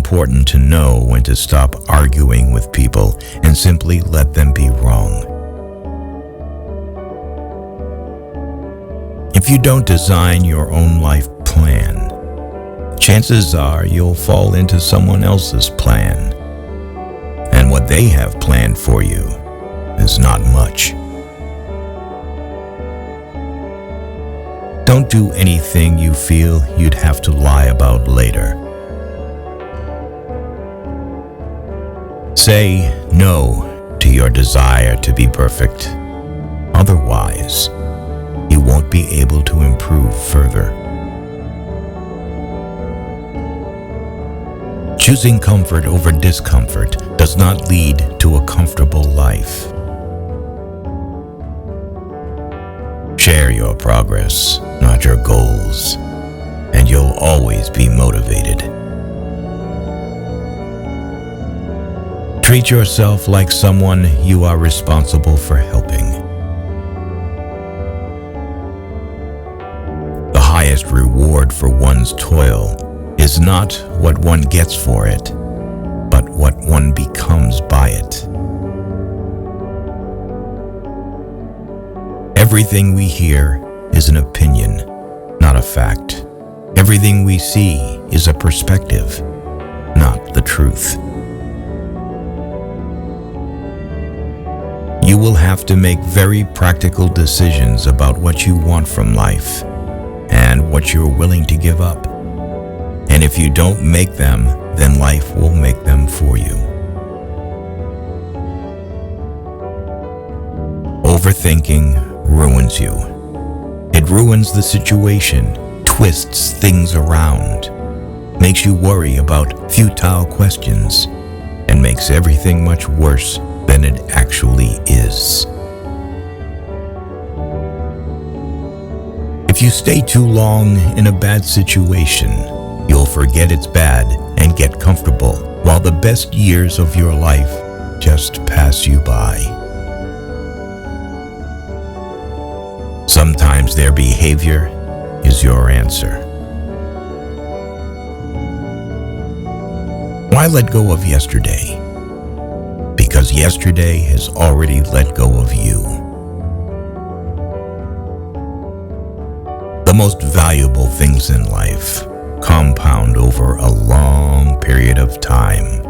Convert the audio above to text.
important to know when to stop arguing with people and simply let them be wrong. If you don't design your own life plan, chances are you'll fall into someone else's plan. And what they have planned for you is not much. Don't do anything you feel you'd have to lie about later. Say no to your desire to be perfect. Otherwise, you won't be able to improve further. Choosing comfort over discomfort does not lead to a comfortable life. Share your progress, not your goals, and you'll always be motivated. Treat yourself like someone you are responsible for helping. The highest reward for one's toil is not what one gets for it, but what one becomes by it. Everything we hear is an opinion, not a fact. Everything we see is a perspective, not the truth. You will have to make very practical decisions about what you want from life and what you're willing to give up. And if you don't make them, then life will make them for you. Overthinking ruins you. It ruins the situation, twists things around, makes you worry about futile questions, and makes everything much worse than it actually is. If you stay too long in a bad situation, you'll forget it's bad and get comfortable, while the best years of your life just pass you by. Sometimes their behavior is your answer. Why let go of yesterday? Because yesterday has already let go of you. The most valuable things in life compound over a long period of time.